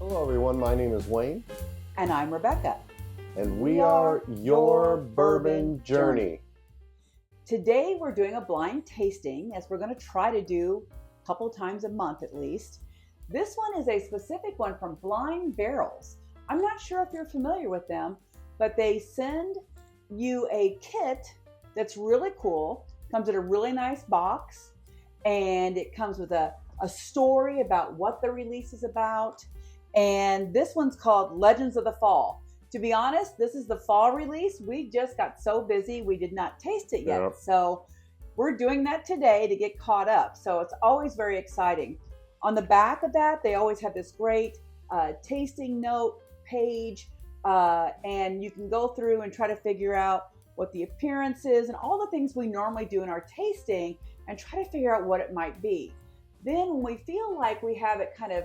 Hello everyone, my name is Wayne. And I'm Rebecca. And we are your Bourbon Journey. Today we're doing a blind tasting, as we're going to try to do a couple times a month at least. This one is a specific one from Blind Barrels. I'm not sure if you're familiar with them, but they send you a kit that's really cool. Comes in a really nice box, and it comes with a story about what the release is about. And this one's called Legends of the Fall. To be honest, this is the fall release. We just got so busy, we did not taste it yet. Yep. So we're doing that today to get caught up. So it's always very exciting. On the back of that, they always have this great tasting note page. And you can go through and try to figure out what the appearance is and all the things we normally do in our tasting and try to figure out what it might be. Then when we feel like we have it kind of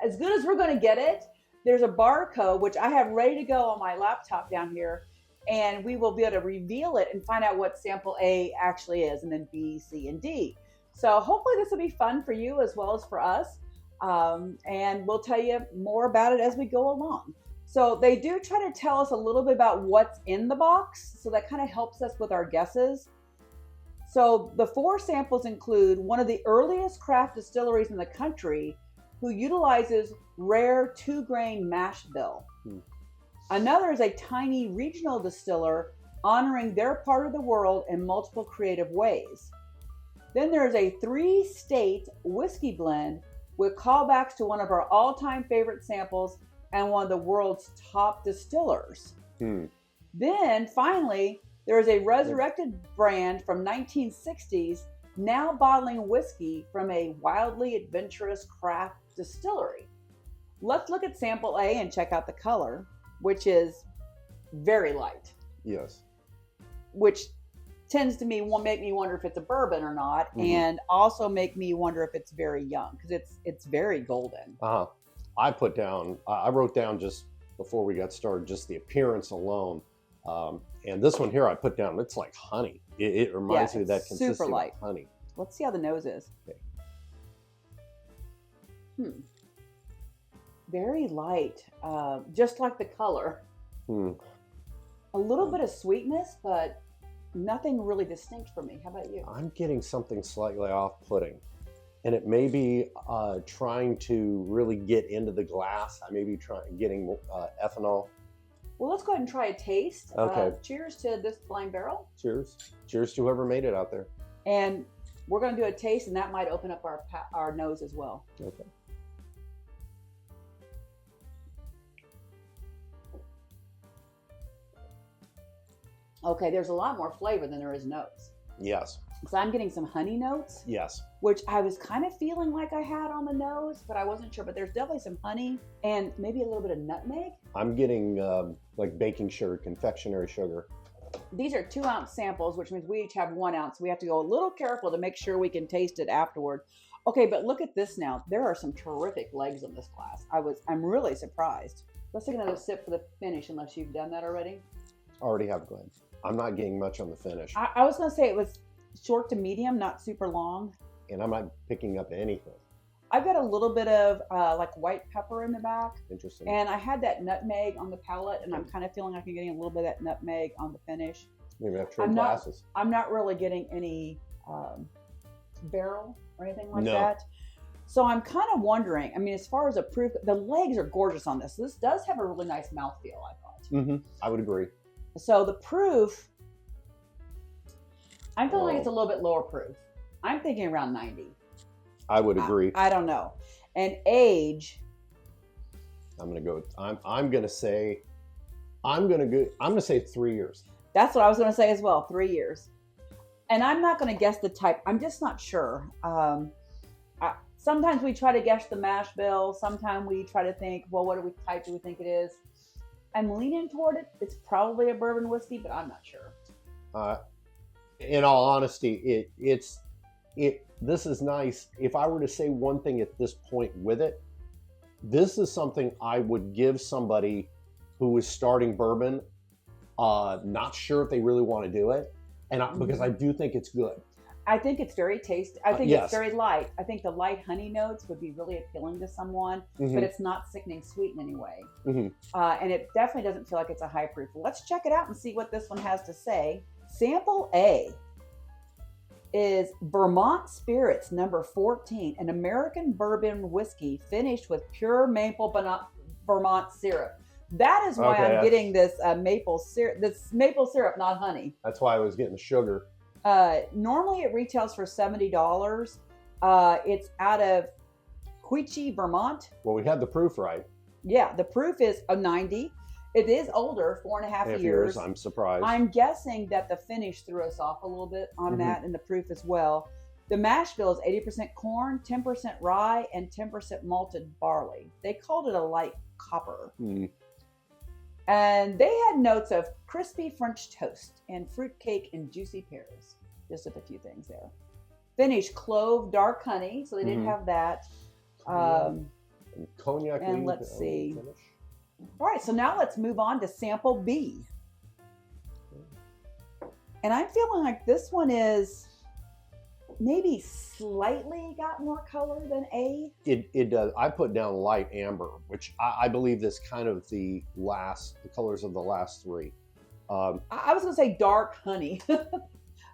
as good as we're going to get it, there's a barcode, which I have ready to go on my laptop down here, and we will be able to reveal it and find out what sample A actually is, and then B, C, and D. So hopefully this will be fun for you as well as for us, and we'll tell you more about it as we go along. So they do try to tell us a little bit about what's in the box, so that kind of helps us with our guesses. So the 4 samples include one of the earliest craft distilleries in the country who utilizes rare 2-grain mash bill. Another is a tiny regional distiller honoring their part of the world in multiple creative ways. Then there's a 3-state whiskey blend with callbacks to one of our all-time favorite samples and one of the world's top distillers. Then finally, there is a resurrected brand from 1960s now bottling whiskey from a wildly adventurous craft distillery. Let's look at sample A and check out the color, which is very light. Yes. Which tends to make me wonder if it's a bourbon or not, and also make me wonder if it's very young, because it's very golden. I wrote down just before we got started, just the appearance alone. And this one here I put down, it's like honey. It reminds me of that consistency of honey. Let's see how the nose is. Okay. Very light, just like the color. A little bit of sweetness, but nothing really distinct for me. How about you? I'm getting something slightly off-putting. And it may be trying to really get into the glass. I may be getting ethanol. Well, let's go ahead and try a taste. Okay. Cheers to this Blind Barrel. Cheers. Cheers to whoever made it out there. And we're going to do a taste, and that might open up our nose as well. Okay. Okay, there's a lot more flavor than there is notes. Yes. So I'm getting some honey notes. Yes. Which I was kind of feeling like I had on the nose, but I wasn't sure. But there's definitely some honey and maybe a little bit of nutmeg. I'm getting like baking sugar, confectionery sugar. These are 2-ounce samples, which means we each have 1 ounce. We have to go a little careful to make sure we can taste it afterward. Okay, but look at this now. There are some terrific legs in this glass. I'm really surprised. Let's take another sip for the finish, unless you've done that already. Already have, Glenn. I'm not getting much on the finish. I was going to say it was short to medium, not super long. And I'm not picking up anything. I've got a little bit of like white pepper in the back. Interesting. And I had that nutmeg on the palate, and I'm kind of feeling like I'm getting a little bit of that nutmeg on the finish. Maybe I have trade glasses. I'm not really getting any barrel or anything like that. So I'm kind of wondering, I mean, as far as a proof, the legs are gorgeous on this. This does have a really nice mouthfeel, I thought. I would agree. So the proof, I'm feeling like it's a little bit lower proof. I'm thinking around 90. I would agree. I don't know. And age, I'm going to say 3 years. That's what I was going to say as well. 3 years. And I'm not going to guess the type. I'm just not sure. Sometimes we try to guess the mash bill. Sometimes we try to think, well, what type do we think it is? I'm leaning toward it. It's probably a bourbon whiskey, but I'm not sure. In all honesty, this is nice. If I were to say one thing at this point with it, this is something I would give somebody who is starting bourbon, not sure if they really want to do it, and because I do think it's good. I think it's very tasty. I think yes. it's very light. I think the light honey notes would be really appealing to someone, but it's not sickening sweet in any way. And it definitely doesn't feel like it's a high proof. Let's check it out and see what this one has to say. Sample A is Vermont Spirits number 14, an American bourbon whiskey finished with pure maple Vermont syrup. That is why I'm getting this maple syrup. This maple syrup, not honey. That's why I was getting the sugar. Normally it retails for $70. It's out of Quechee, Vermont. Well, we had the proof right. Yeah, the proof is a 90. It is older, 4.5 years. I'm surprised. I'm guessing that the finish threw us off a little bit on that and the proof as well. The mash bill is 80% corn, 10% rye, and 10% malted barley. They called it a light copper. And they had notes of crispy French toast and fruit cake and juicy pears. Just a few things there. Finish clove dark honey, so they didn't have that. Cognac. And let's see. All right, so now let's move on to sample B. And I'm feeling like this one is maybe slightly got more color than A. It does. I put down light amber, which I believe is kind of the colors of the last three. I was going to say dark honey,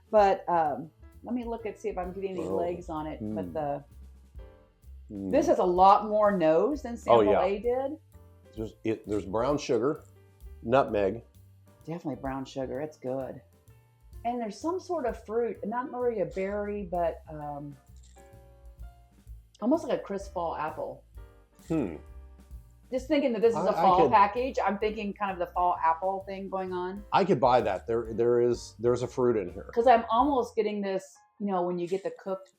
but let me look and see if I'm getting any legs on it. But this has a lot more nose than sample A did. There's brown sugar, nutmeg. Definitely brown sugar. It's good. And there's some sort of fruit, not really a berry, but almost like a crisp fall apple. Just thinking that this is a fall package. I'm thinking kind of the fall apple thing going on. I could buy that. There's a fruit in here. Because I'm almost getting this, when you get the cooked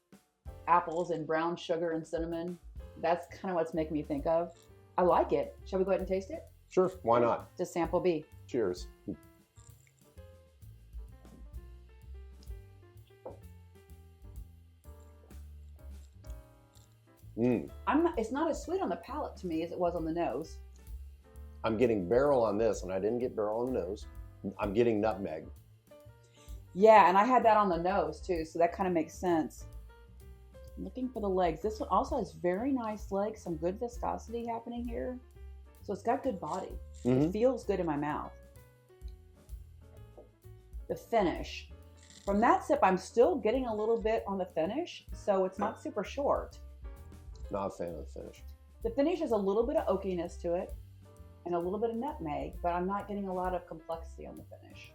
apples and brown sugar and cinnamon. That's kind of what's making me think of. I like it. Shall we go ahead and taste it? Sure, why not? Just sample B. Cheers. It's not as sweet on the palate to me as it was on the nose. I'm getting barrel on this, and I didn't get barrel on the nose. I'm getting nutmeg. Yeah, and I had that on the nose too, so that kind of makes sense. I'm looking for the legs. This one also has very nice legs, some good viscosity happening here. So it's got good body. It feels good in my mouth. The finish. From that sip, I'm still getting a little bit on the finish, so it's not super short. Not a fan of the finish. The finish has a little bit of oakiness to it and a little bit of nutmeg, but I'm not getting a lot of complexity on the finish.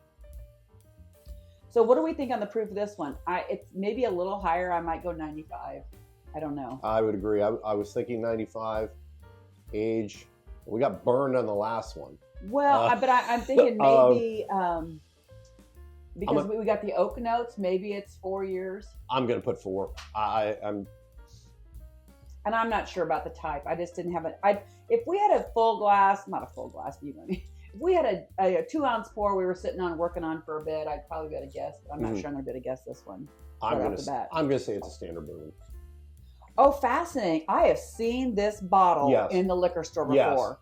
So what do we think on the proof of this one? It's maybe a little higher. I might go 95. I don't know. I would agree. I was thinking 95. Age. We got burned on the last one. Well, but I'm thinking maybe because we got the oak notes, maybe it's 4 years. I'm going to put 4. And I'm not sure about the type. I just didn't have it. If we had a full glass, not a full glass, but you know what I mean. If we had a 2-ounce pour we were sitting on working on for a bit, I'd probably be able to guess. But I'm not sure I'm going to be able to guess this one. I'm going to say it's a standard bourbon. Oh, fascinating. I have seen this bottle in the liquor store before.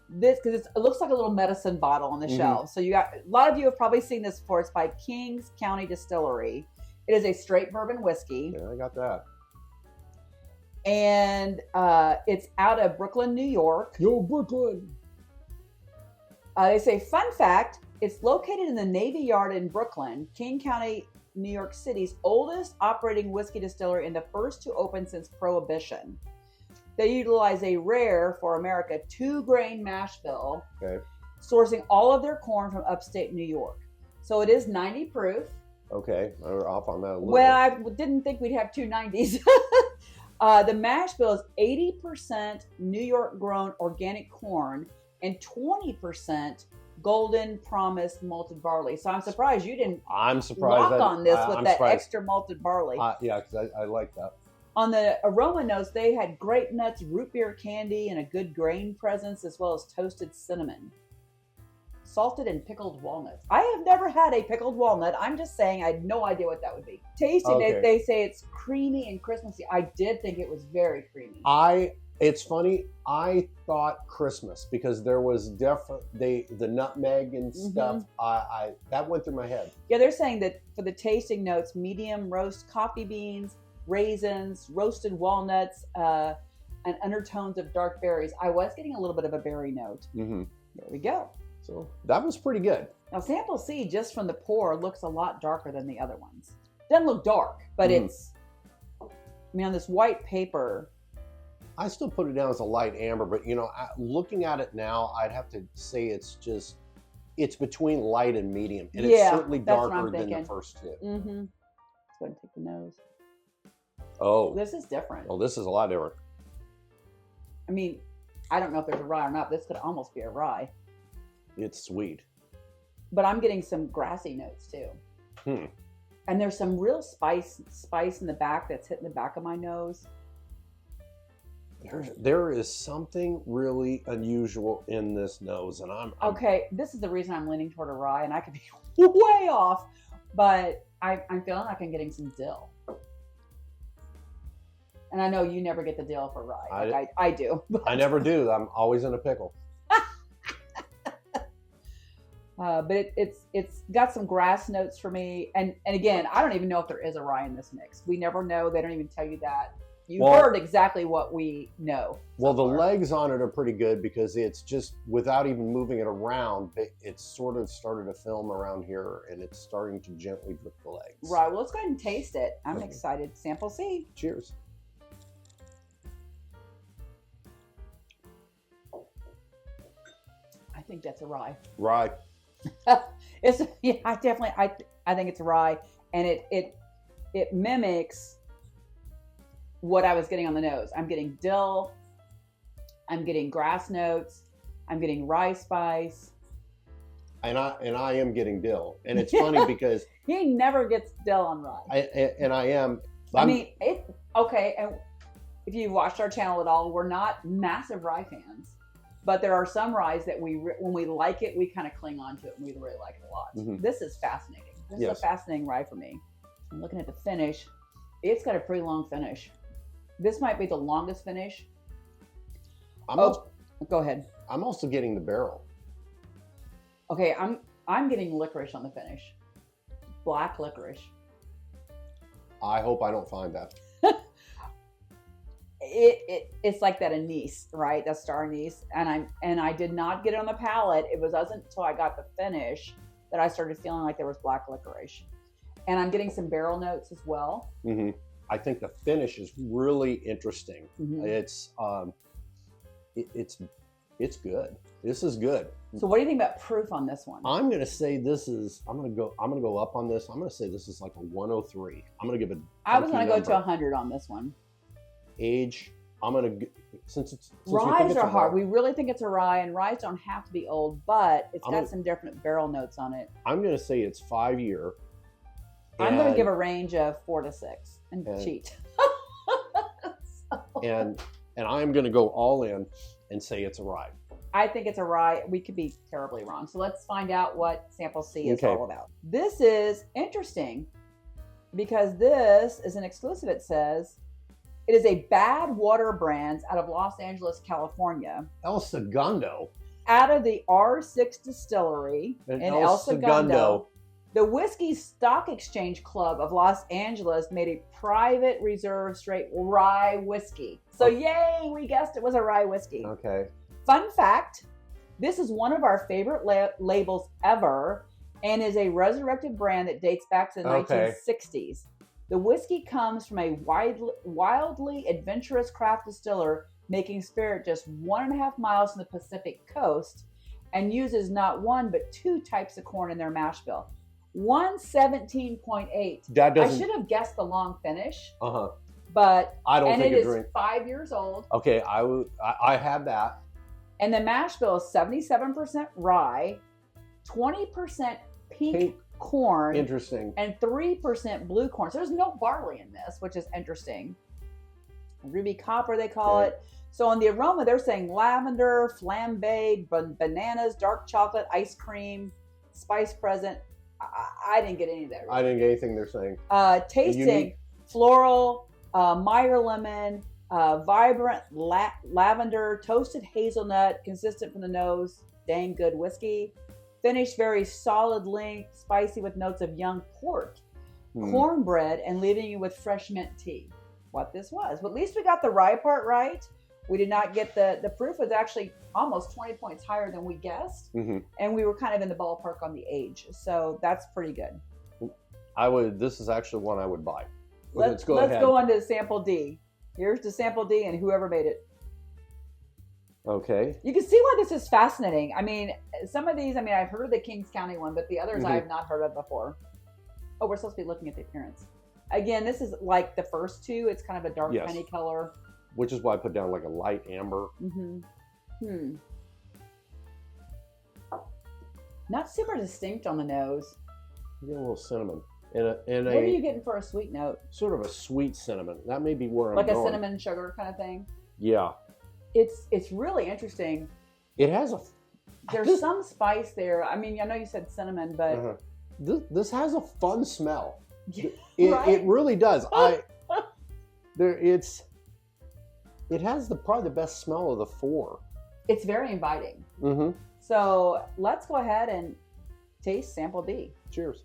This, because it looks like a little medicine bottle on the shelf. So a lot of you have probably seen this before. It's by Kings County Distillery. It is a straight bourbon whiskey. Yeah, I got that. And it's out of Brooklyn, New York. Yo, Brooklyn. They say, fun fact, it's located in the Navy Yard in Brooklyn, King County, New York City's oldest operating whiskey distillery and the first to open since Prohibition. They utilize a rare, for America, 2-grain mash bill, sourcing all of their corn from upstate New York. So it is 90 proof. Okay, we're off on that a little. Well, I didn't think we'd have 2 90s. The mash bill is 80% New York grown organic corn and 20% Golden Promise malted barley. So I'm surprised you didn't lock on this with that extra malted barley. Yeah, because I like that. On the aroma notes, they had grape nuts, root beer candy, and a good grain presence, as well as toasted cinnamon. Salted and pickled walnuts. I have never had a pickled walnut. I'm just saying I had no idea what that would be. Tasting it, they say it's creamy and Christmassy. I did think it was very creamy. It's funny. I thought Christmas because there was the nutmeg and stuff. I that went through my head. Yeah, they're saying that for the tasting notes, medium roast coffee beans, raisins, roasted walnuts, and undertones of dark berries. I was getting a little bit of a berry note. Mm-hmm. There we go. So that was pretty good. Now, sample C, just from the pour, looks a lot darker than the other ones. Doesn't look dark, but it's, I mean, on this white paper. I still put it down as a light amber, but you know, looking at it now, I'd have to say it's between light and medium, and it's certainly darker than the first two. Mm-hmm. Let's go ahead and take the nose. Oh, this is different. Oh, this is a lot different. I mean, I don't know if there's a rye or not. This could almost be a rye. It's sweet. But I'm getting some grassy notes too. And there's some real spice in the back that's hitting the back of my nose. There is something really unusual in this nose, and I'm okay. This is the reason I'm leaning toward a rye, and I could be way off, but I'm feeling like I'm getting some dill. And I know you never get the dill for rye. I do. But. I never do. I'm always in a pickle. But it's got some grass notes for me, and again, I don't even know if there is a rye in this mix. We never know. They don't even tell you that. You heard exactly what we know. Well, the legs on it are pretty good because it's just, without even moving it around, it's sort of started to film around here, and it's starting to gently drip the legs. Right. Well, let's go ahead and taste it. I'm excited. Sample C. Cheers. I think that's a rye. Rye. It's I think it's a rye, and it mimics what I was getting on the nose. I'm getting dill, I'm getting grass notes, I'm getting rye spice, and I am getting dill, and it's funny because he never gets dill on rye. I mean, okay. And if you've watched our channel at all, we're not massive rye fans. But there are some ryes that when we like it, we kind of cling on to it, and we really like it a lot. Mm-hmm. This is fascinating. This is a fascinating rye for me. I'm looking at the finish. It's got a pretty long finish. This might be the longest finish. Go ahead. I'm also getting the barrel. Okay, I'm getting licorice on the finish. Black licorice. I hope I don't find that. It's like that anise, right? That star anise, and I did not get it on the palate. It wasn't until I got the finish that I started feeling like there was black licorice, and I'm getting some barrel notes as well. Mm-hmm. I think the finish is really interesting. Mm-hmm. It's good. This is good. So what do you think about proof on this one? I'm gonna say this is. I'm gonna go up on this. I'm gonna say this is like a 103. I'm gonna give it. I was gonna go to 100 on this one. Age, since ryes are hard. We really think it's a rye, and ryes don't have to be old, but it's got some different barrel notes on it. I'm going to say it's 5 year. I'm going to give a range of 4 to 6 and cheat. And I'm going to go all in and say it's a rye. I think it's a rye. We could be terribly wrong. So let's find out what sample C is all about. This is interesting because this is an exclusive. It says it is a Bad Water Brands out of Los Angeles, California. El Segundo. Out of the R6 Distillery in El Segundo. The Whiskey Stock Exchange Club of Los Angeles made a private reserve straight rye whiskey. So yay, we guessed it was a rye whiskey. Okay. Fun fact, this is one of our favorite labels ever and is a resurrected brand that dates back to the 1960s. The whiskey comes from a wildly adventurous craft distiller making spirit just 1.5 miles from the Pacific coast and uses not one but 2 types of corn in their mash bill. 117.8. I should have guessed the long finish. But I don't think it is 5 years old. Okay, I have that. And the mash bill is 77% rye, 20% pink corn. Interesting. And 3% blue corn. So there's no barley in this, which is interesting. Ruby copper, they call it. So on the aroma, they're saying lavender, flambéed, bananas, dark chocolate, ice cream, spice present. I didn't get any of that. I didn't get anything they're saying. Tasting floral, Meyer lemon, Vibrant lavender, toasted hazelnut, consistent from the nose, dang good whiskey. Finish very solid length, spicy with notes of young port, cornbread, and leaving you with fresh mint tea. What this was. But at least we got the rye part right. We did not get the proof was actually almost 20 points higher than we guessed. And we were kind of in the ballpark on the age. So that's pretty good. This is actually one I would buy. Let's go on to sample D. Here's the sample D and whoever made it. Okay. You can see why this is fascinating. I mean, some of these, I've heard of the Kings County one, but the others I have not heard of before. Oh, we're supposed to be looking at the appearance. Again, this is like the first two. It's kind of a dark penny color. Which is why I put down like a light amber. Not super distinct on the nose. You get a little cinnamon. What are you getting for a sweet note? Sort of a sweet cinnamon. That may be where I'm going. Like a going. cinnamon sugar kind of thing? Yeah. It's really interesting. It has There's some spice there. I know you said cinnamon, but... This has a fun smell. Right? It really does. It has probably the best smell of the four. It's very inviting. So let's go ahead and taste sample D. Cheers.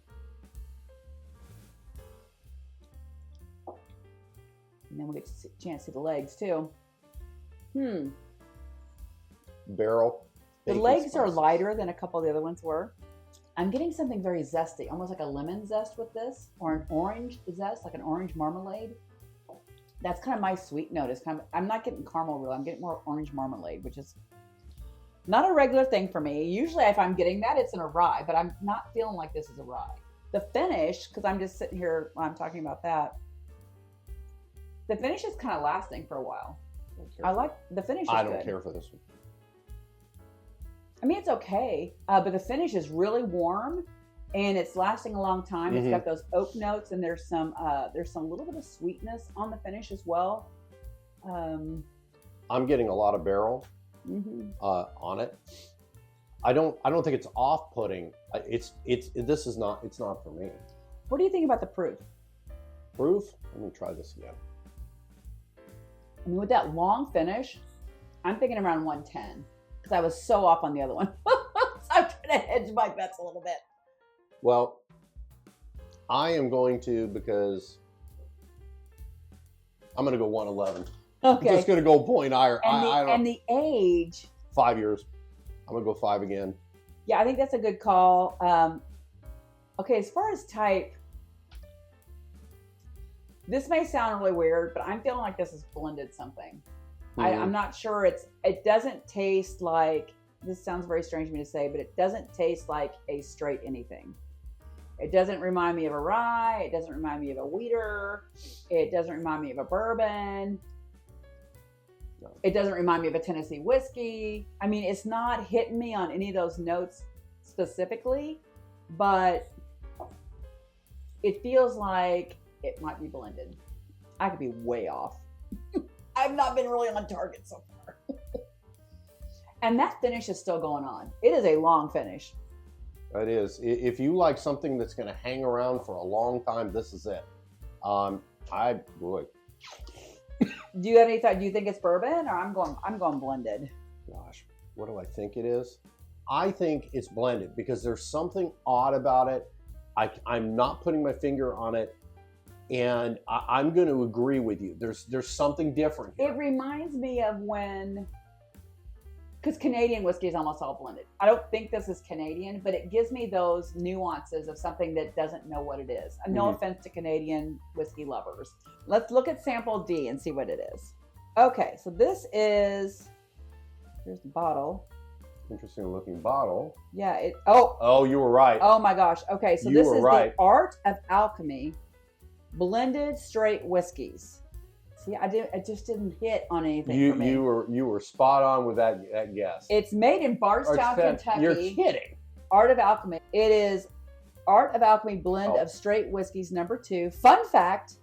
And then we'll get a chance to see the legs too. Barrel. The legs are lighter than a couple of the other ones were. I'm getting something very zesty, almost like a lemon zest with this, or an orange zest, like an orange marmalade. That's kind of my sweet note. I'm not getting caramel really. I'm getting more orange marmalade, which is not a regular thing for me. Usually if I'm getting that, it's in a rye, but I'm not feeling like this is a rye. The finish, because I'm just sitting here while I'm talking about that, the finish is kind of lasting for a while. I like the finish is good. I don't care for this one. It's okay, but the finish is really warm and it's lasting a long time. It's got those oak notes and there's some little bit of sweetness on the finish as well. I'm getting a lot of barrel on it. I don't think it's off-putting. It's not for me. What do you think about the proof? Proof? Let me try this again. With that long finish, I'm thinking around 110 because I was so off on the other one. So I'm trying to hedge my bets a little bit. Well, I am going to, because I'm going to go 111. Okay. I'm just going to go a point higher. And the age. 5 years. I'm going to go 5 again. Yeah, I think that's a good call. Okay, as far as type, this may sound really weird, but I'm feeling like this is blended something. I'm not sure. It doesn't taste like, this sounds very strange to me to say, but it doesn't taste like a straight anything. It doesn't remind me of a rye. It doesn't remind me of a wheater. It doesn't remind me of a bourbon. No. It doesn't remind me of a Tennessee whiskey. It's not hitting me on any of those notes specifically, but it feels like it might be blended. I could be way off. I've not been really on target so far. And that finish is still going on. It is a long finish. It is. If you like something that's going to hang around for a long time, this is it. I would. Do you have any thought? Do you think it's bourbon, or I'm going blended? Gosh, what do I think it is? I think it's blended because there's something odd about it. I'm not putting my finger on it. And I'm going to agree with you. There's something different here. It reminds me of because Canadian whiskey is almost all blended. I don't think this is Canadian, but it gives me those nuances of something that doesn't know what it is. And no offense to Canadian whiskey lovers. Let's look at sample D and see what it is. Okay, so this is, here's the bottle. Interesting looking bottle. Yeah, Oh, you were right. Oh my gosh. Okay, so this is the Art of Alchemy blended straight whiskeys. See, I just didn't hit on anything for me. You were spot on with that guess. It's made in Bardstown, Kentucky. You're kidding. Art of Alchemy. It is Art of Alchemy blend of straight whiskeys #2. Fun fact,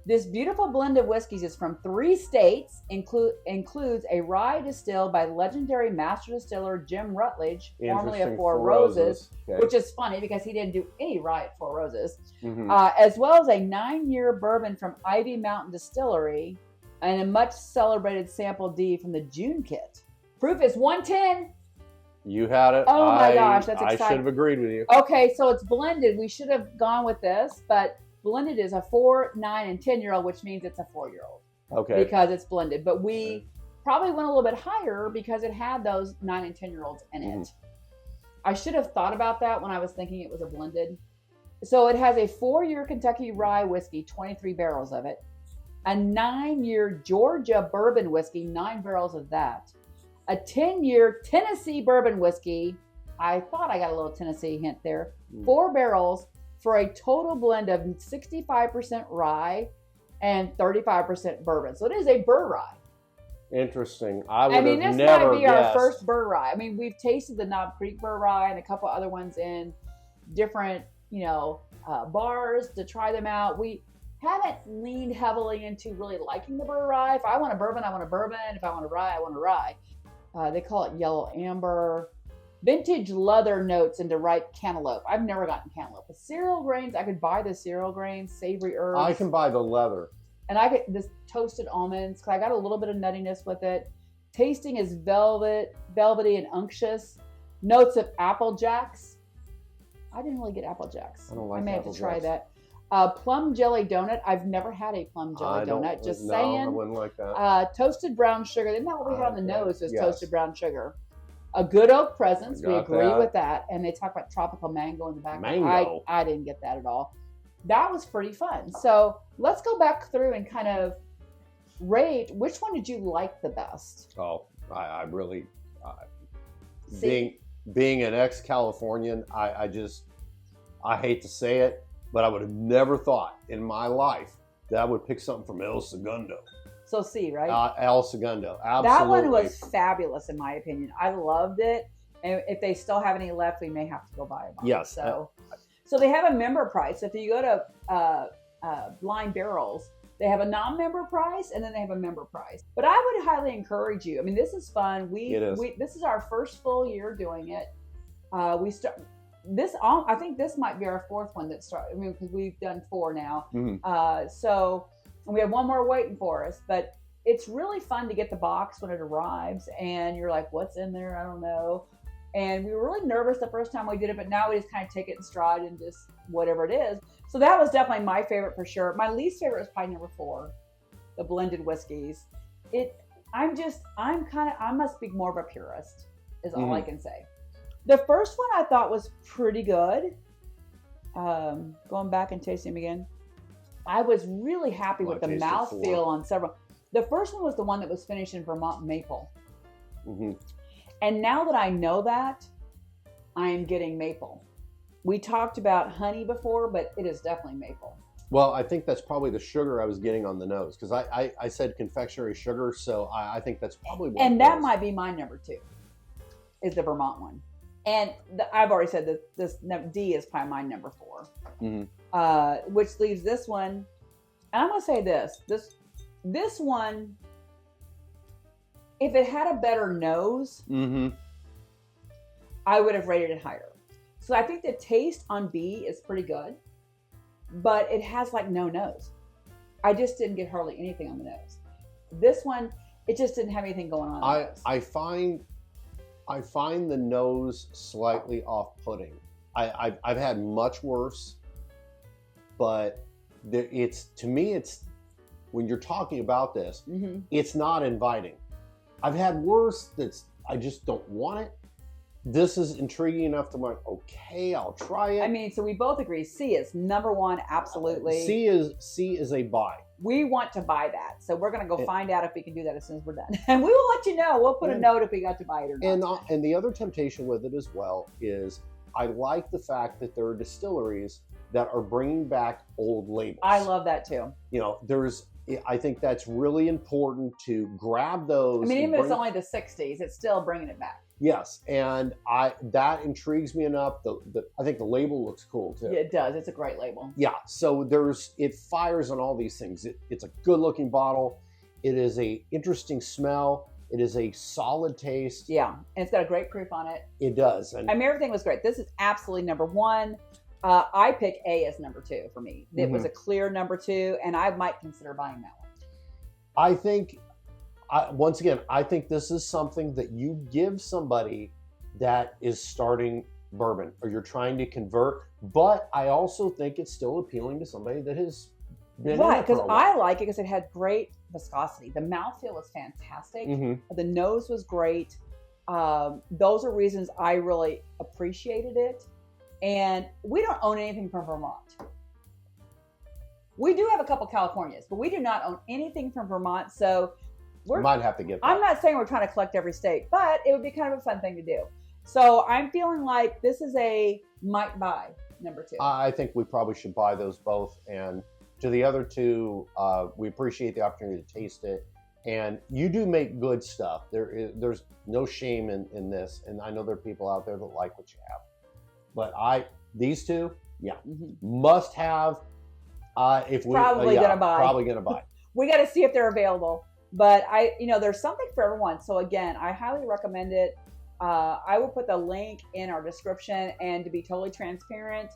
this beautiful blend of whiskeys is from 3 states, includes a rye distilled by legendary master distiller Jim Rutledge, formerly of Four Roses, okay. Which is funny because he didn't do any rye at Four Roses, as well as a 9-year bourbon from Ivy Mountain Distillery, and a much celebrated sample D from the June kit. Proof is 110. You had it. Oh my gosh, that's I exciting. should have agreed with you. Okay, so it's blended. We should have gone with this, but blended is a 4, 9, and 10-year-old, which means it's a 4-year-old. Okay. Because it's blended. But we probably went a little bit higher because it had those 9 and 10-year-olds in it. I should have thought about that when I was thinking it was a blended. So it has a 4-year Kentucky rye whiskey, 23 barrels of it. A 9-year Georgia bourbon whiskey, 9 barrels of that. A 10-year Tennessee bourbon whiskey. I thought I got a little Tennessee hint there. 4 barrels for a total blend of 65% rye and 35% bourbon. So it is a Burr rye. Interesting. This might be our first Burr rye. I mean, we've tasted the Knob Creek Burr rye and a couple other ones in different, bars to try them out. We haven't leaned heavily into really liking the Burr rye. If I want a bourbon, I want a bourbon. If I want a rye, I want a rye. They call it yellow amber. Vintage leather notes into ripe cantaloupe. I've never gotten cantaloupe. The cereal grains, I could buy the cereal grains, savory herbs. I can buy the leather. And I get this toasted almonds because I got a little bit of nuttiness with it. Tasting is velvety and unctuous. Notes of Apple Jacks. I didn't really get Apple Jacks. I don't like I may have Apple to try Jacks. that. Plum jelly donut. I've never had a plum jelly donut. Just saying. I wouldn't like that. Toasted brown sugar. Isn't that what we had on the nose? Was yes. Toasted brown sugar. A good oak presence. We agree that. with that. And they talk about tropical mango in the back. Mango. I didn't get that at all. That was pretty fun. So let's go back through and kind of rate. Which one did you like the best? Oh, I really, being an ex-Californian, I hate to say it, but I would have never thought in my life that I would pick something from El Segundo. So C, right? El Segundo, absolutely. That one was fabulous in my opinion. I loved it. And if they still have any left, we may have to go buy them. Yes. So they have a member price. If you go to Blind Barrels, they have a non-member price and then they have a member price. But I would highly encourage you. I mean, this is fun. This is our first full year doing it. I think this might be our 4th one that started. I mean, because we've done 4 now. So we have one more waiting for us. But it's really fun to get the box when it arrives, and you're like, "What's in there? I don't know." And we were really nervous the first time we did it, but now we just kind of take it in stride and just whatever it is. So that was definitely my favorite for sure. My least favorite was probably number 4, the blended whiskeys. I must be more of a purist, is all I can say. The first one I thought was pretty good. Going back and tasting them again, I was really happy with the mouthfeel on several. The first one was the one that was finished in Vermont maple. And now that I know that, I am getting maple. We talked about honey before, but it is definitely maple. Well, I think that's probably the sugar I was getting on the nose, because I said confectionery sugar, so I think that's probably what And that might be my number 2, is the Vermont one. And I've already said that this D is probably my number 4, which leaves this one. And I'm going to say this one, if it had a better nose, I would have rated it higher. So I think the taste on B is pretty good, but it has like no nose. I just didn't get hardly anything on the nose. This one, it just didn't have anything going on. I find the nose slightly off-putting. I've had much worse, but to me, when you're talking about this, it's not inviting. I've had worse I just don't want it. This is intriguing enough to like, okay, I'll try it. I mean, so we both agree C is number 1, absolutely. C is a buy. We want to buy that. So we're going to go find out if we can do that as soon as we're done. And we will let you know. We'll put a note if we got to buy it or not. And the other temptation with it as well is I like the fact that there are distilleries that are bringing back old labels. I love that too. I think that's really important to grab those. I mean, even if it's only the 60s, it's still bringing it back. Yes, and that intrigues me enough. I think the label looks cool too. Yeah, it does. It's a great label. Yeah, so it fires on all these things. It's a good looking bottle. It is a interesting smell. It is a solid taste. Yeah, and it's got a great proof on it. It does. And everything was great. This is absolutely number 1. I pick A as number 2 for me. It was a clear number 2, and I might consider buying that one. I think, once again, I think this is something that you give somebody that is starting bourbon or you're trying to convert. But I also think it's still appealing to somebody that has been in Right, it for because a while. I like it because it had great viscosity. The mouthfeel was fantastic. The nose was great. Those are reasons I really appreciated it. And we don't own anything from Vermont. We do have a couple Californias, but we do not own anything from Vermont. So You might have to get that. I'm not saying we're trying to collect every state, but it would be kind of a fun thing to do. So I'm feeling like this is a might buy number 2. I think we probably should buy those both. And to the other two, we appreciate the opportunity to taste it. And you do make good stuff. There's no shame in this. And I know there are people out there that like what you have. But these two, yeah, must have. If we Probably gonna buy. Probably gonna buy. We got to see if they're available. But there's something for everyone. So again, I highly recommend it. I will put the link in our description. And to be totally transparent,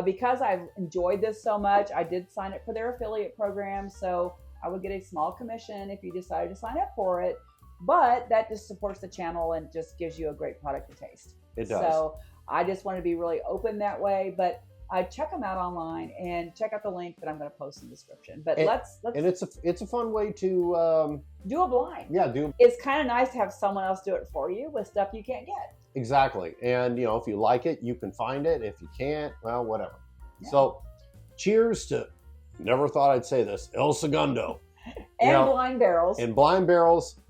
because I've enjoyed this so much, I did sign up for their affiliate program. So I would get a small commission if you decided to sign up for it. But that just supports the channel and just gives you a great product to taste. It does. So I just want to be really open that way. But check them out online and check out the link that I'm going to post in the description. But let's and it's a fun way to do a blind. Yeah, It's kind of nice to have someone else do it for you with stuff you can't get. Exactly. And if you like it, you can find it. If you can't, well, whatever. Yeah. So cheers to, never thought I'd say this, El Segundo. And blind barrels. And blind barrels.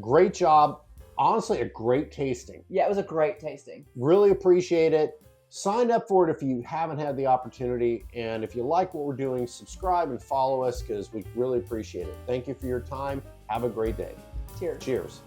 Great job. Honestly, a great tasting. Yeah, it was a great tasting. Really appreciate it. Sign up for it if you haven't had the opportunity. And if you like what we're doing, subscribe and follow us because we really appreciate it. Thank you for your time. Have a great day. Cheers. Cheers.